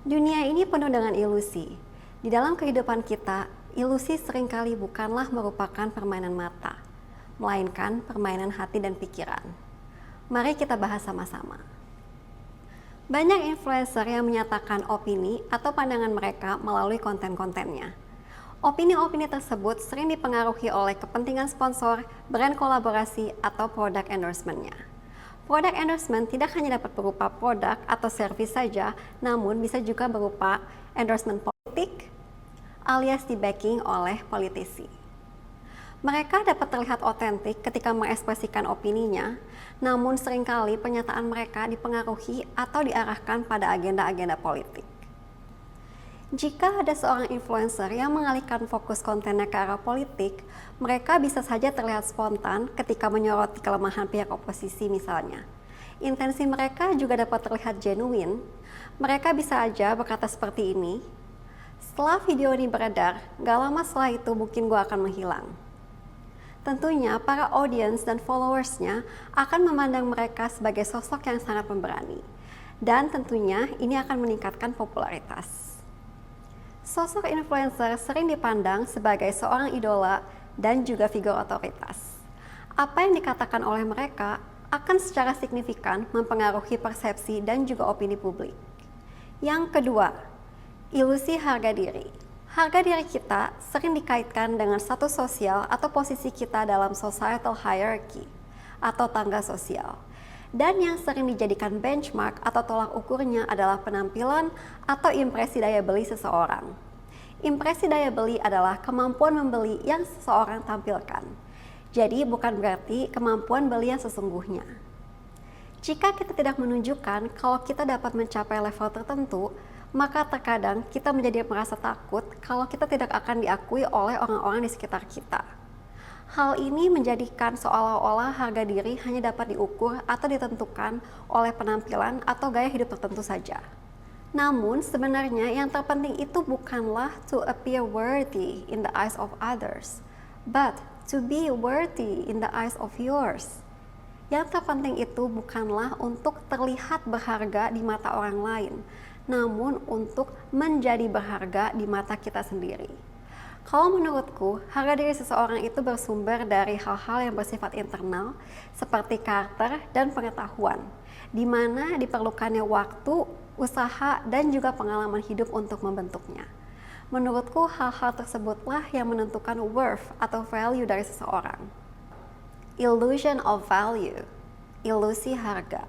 Dunia ini penuh dengan ilusi. Di dalam kehidupan kita, ilusi seringkali bukanlah merupakan permainan mata, melainkan permainan hati dan pikiran. Mari kita bahas sama-sama. Banyak influencer yang menyatakan opini atau pandangan mereka melalui konten-kontennya. Opini-opini tersebut sering dipengaruhi oleh kepentingan sponsor, brand kolaborasi, atau produk endorsement-nya. Produk endorsement tidak hanya dapat berupa produk atau servis saja, namun bisa juga berupa endorsement politik alias di-backing oleh politisi. Mereka dapat terlihat otentik ketika mengekspresikan opininya, namun seringkali pernyataan mereka dipengaruhi atau diarahkan pada agenda-agenda politik. Jika ada seorang influencer yang mengalihkan fokus kontennya ke arah politik, mereka bisa saja terlihat spontan ketika menyoroti kelemahan pihak oposisi misalnya. Intensi mereka juga dapat terlihat genuine. Mereka bisa aja berkata seperti ini, "Setelah video ini beredar, gak lama setelah itu mungkin gue akan menghilang." Tentunya para audience dan followersnya akan memandang mereka sebagai sosok yang sangat pemberani. Dan tentunya ini akan meningkatkan popularitas. Sosok influencer sering dipandang sebagai seorang idola dan juga figur otoritas. Apa yang dikatakan oleh mereka akan secara signifikan mempengaruhi persepsi dan juga opini publik. Yang kedua, ilusi harga diri. Harga diri kita sering dikaitkan dengan status sosial atau posisi kita dalam societal hierarchy atau tangga sosial. Dan yang sering dijadikan benchmark atau tolak ukurnya adalah penampilan atau impresi daya beli seseorang. Impresi daya beli adalah kemampuan membeli yang seseorang tampilkan. Jadi bukan berarti kemampuan beli yang sesungguhnya. Jika kita tidak menunjukkan kalau kita dapat mencapai level tertentu, maka terkadang kita menjadi merasa takut kalau kita tidak akan diakui oleh orang-orang di sekitar kita. Hal ini menjadikan seolah-olah harga diri hanya dapat diukur atau ditentukan oleh penampilan atau gaya hidup tertentu saja. Namun sebenarnya yang terpenting itu bukanlah to appear worthy in the eyes of others, but to be worthy in the eyes of yours. Yang terpenting itu bukanlah untuk terlihat berharga di mata orang lain, namun untuk menjadi berharga di mata kita sendiri. Kalau menurutku, harga diri seseorang itu bersumber dari hal-hal yang bersifat internal, seperti karakter dan pengetahuan, di mana diperlukannya waktu, usaha, dan juga pengalaman hidup untuk membentuknya. Menurutku, hal-hal tersebutlah yang menentukan worth atau value dari seseorang. Illusion of value, ilusi harga.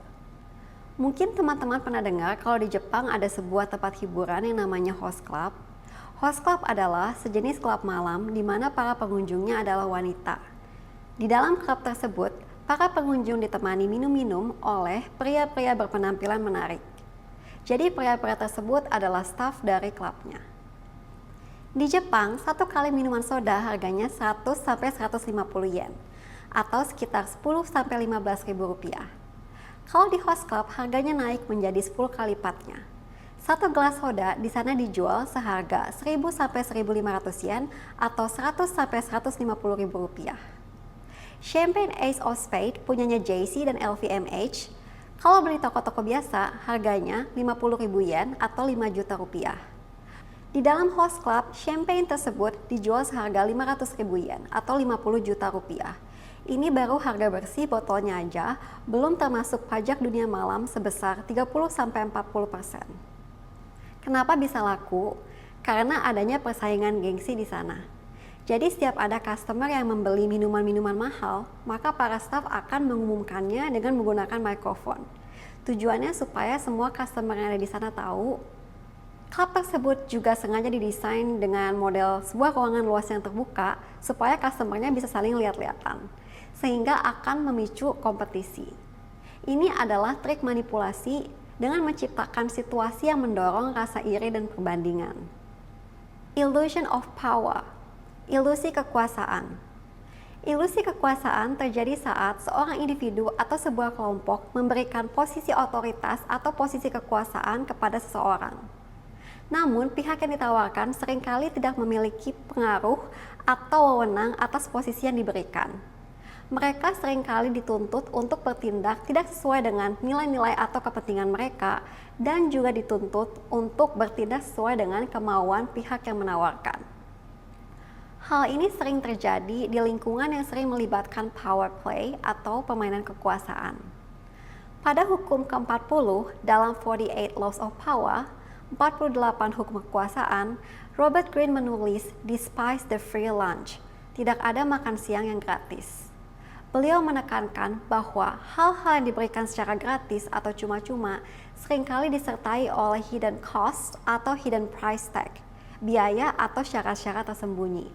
Mungkin teman-teman pernah dengar kalau di Jepang ada sebuah tempat hiburan yang namanya host club. Host club adalah sejenis klub malam di mana para pengunjungnya adalah wanita. Di dalam klub tersebut, para pengunjung ditemani minum-minum oleh pria-pria berpenampilan menarik. Jadi pria-pria tersebut adalah staf dari klubnya. Di Jepang, satu kali minuman soda harganya 100-150 yen atau sekitar 10-15 ribu rupiah. Kalau di host club harganya naik menjadi 10 kali lipatnya. Satu gelas soda di sana dijual seharga 1.000-1.500 yen atau 100-150 ribu rupiah. Champagne Ace of Spades punyanya JC dan LVMH. Kalau beli toko-toko biasa harganya 50 ribu yen atau 5 juta rupiah. Di dalam host club, champagne tersebut dijual seharga 500 ribu yen atau 50 juta rupiah. Ini baru harga bersih botolnya aja, belum termasuk pajak dunia malam sebesar 30-40%. Kenapa bisa laku? Karena adanya persaingan gengsi di sana. Jadi setiap ada customer yang membeli minuman-minuman mahal, maka para staf akan mengumumkannya dengan menggunakan mikrofon. Tujuannya supaya semua customer yang ada di sana tahu. Klub tersebut juga sengaja didesain dengan model sebuah ruangan luas yang terbuka supaya customernya bisa saling lihat-lihatan, sehingga akan memicu kompetisi. Ini adalah trik manipulasi dengan menciptakan situasi yang mendorong rasa iri dan perbandingan. Illusion of power, ilusi kekuasaan. Ilusi kekuasaan terjadi saat seorang individu atau sebuah kelompok memberikan posisi otoritas atau posisi kekuasaan kepada seseorang. Namun, pihak yang ditawarkan seringkali tidak memiliki pengaruh atau wewenang atas posisi yang diberikan. Mereka seringkali dituntut untuk bertindak tidak sesuai dengan nilai-nilai atau kepentingan mereka, dan juga dituntut untuk bertindak sesuai dengan kemauan pihak yang menawarkan. Hal ini sering terjadi di lingkungan yang sering melibatkan power play atau permainan kekuasaan. Pada hukum ke-40 dalam 48 Laws of Power, 48 hukum kekuasaan, Robert Greene menulis "Despise the free lunch", tidak ada makan siang yang gratis. Beliau menekankan bahwa hal-hal yang diberikan secara gratis atau cuma-cuma seringkali disertai oleh hidden cost atau hidden price tag, biaya atau syarat-syarat tersembunyi.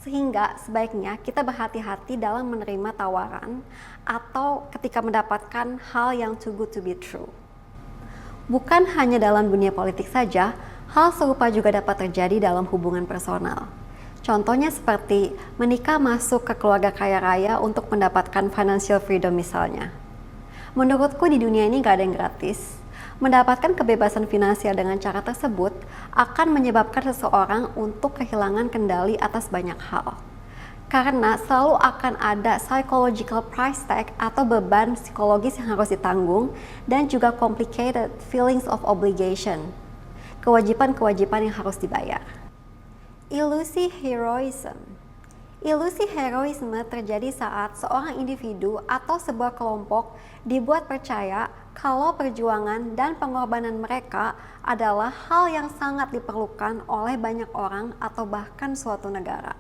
Sehingga sebaiknya kita berhati-hati dalam menerima tawaran atau ketika mendapatkan hal yang too good to be true. Bukan hanya dalam dunia politik saja, hal serupa juga dapat terjadi dalam hubungan personal. Contohnya seperti menikah masuk ke keluarga kaya raya untuk mendapatkan financial freedom misalnya. Menurutku di dunia ini gak ada yang gratis. Mendapatkan kebebasan finansial dengan cara tersebut akan menyebabkan seseorang untuk kehilangan kendali atas banyak hal. Karena selalu akan ada psychological price tag atau beban psikologis yang harus ditanggung dan juga complicated feelings of obligation, kewajiban-kewajiban yang harus dibayar. Ilusi heroism. Ilusi heroisme terjadi saat seorang individu atau sebuah kelompok dibuat percaya kalau perjuangan dan pengorbanan mereka adalah hal yang sangat diperlukan oleh banyak orang atau bahkan suatu negara.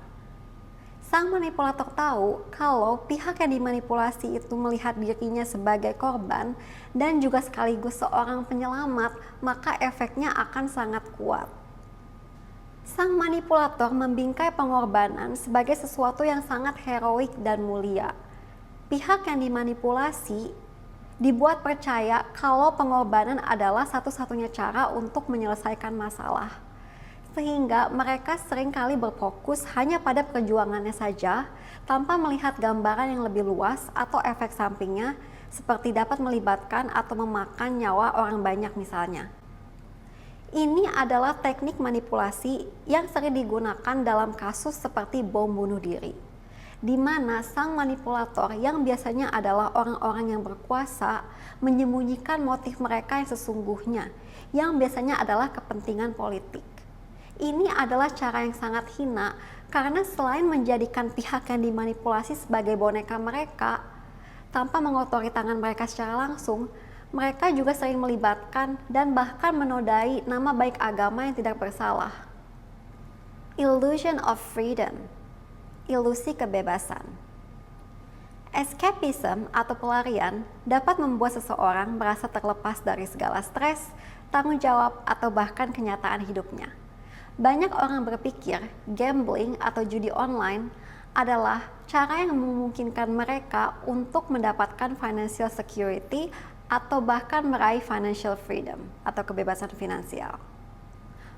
Sang manipulator tahu kalau pihak yang dimanipulasi itu melihat dirinya sebagai korban dan juga sekaligus seorang penyelamat, maka efeknya akan sangat kuat. Sang manipulator membingkai pengorbanan sebagai sesuatu yang sangat heroik dan mulia. Pihak yang dimanipulasi dibuat percaya kalau pengorbanan adalah satu-satunya cara untuk menyelesaikan masalah. Sehingga mereka seringkali berfokus hanya pada perjuangannya saja tanpa melihat gambaran yang lebih luas atau efek sampingnya seperti dapat melibatkan atau memakan nyawa orang banyak misalnya. Ini adalah teknik manipulasi yang sering digunakan dalam kasus seperti bom bunuh diri, di mana sang manipulator yang biasanya adalah orang-orang yang berkuasa menyembunyikan motif mereka yang sesungguhnya, yang biasanya adalah kepentingan politik. Ini adalah cara yang sangat hina karena selain menjadikan pihak yang dimanipulasi sebagai boneka mereka, tanpa mengotori tangan mereka secara langsung, mereka juga sering melibatkan dan bahkan menodai nama baik agama yang tidak bersalah. Illusion of freedom. Ilusi kebebasan. Escapism atau pelarian dapat membuat seseorang merasa terlepas dari segala stres, tanggung jawab, atau bahkan kenyataan hidupnya. Banyak orang berpikir gambling atau judi online adalah cara yang memungkinkan mereka untuk mendapatkan financial security atau bahkan meraih financial freedom atau kebebasan finansial.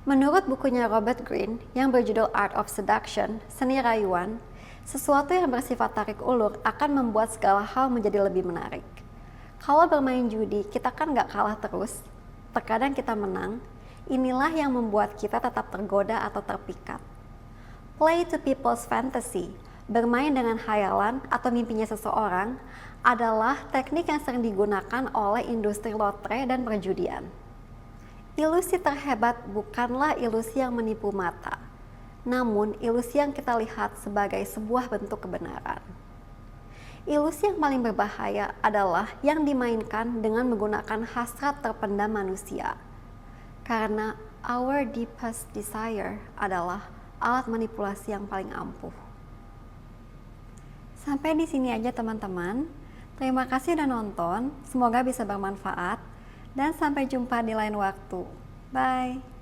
Menurut bukunya Robert Greene yang berjudul Art of Seduction, Seni Rayuan, sesuatu yang bersifat tarik ulur akan membuat segala hal menjadi lebih menarik. Kalau bermain judi, kita kan gak kalah terus, terkadang kita menang, inilah yang membuat kita tetap tergoda atau terpikat. Play to people's fantasy, bermain dengan khayalan atau mimpinya seseorang, adalah teknik yang sering digunakan oleh industri lotre dan perjudian. Ilusi terhebat bukanlah ilusi yang menipu mata, namun ilusi yang kita lihat sebagai sebuah bentuk kebenaran. Ilusi yang paling berbahaya adalah yang dimainkan dengan menggunakan hasrat terpendam manusia, karena our deepest desire adalah alat manipulasi yang paling ampuh. Sampai di sini aja teman-teman. Terima kasih udah nonton, semoga bisa bermanfaat, dan sampai jumpa di lain waktu. Bye!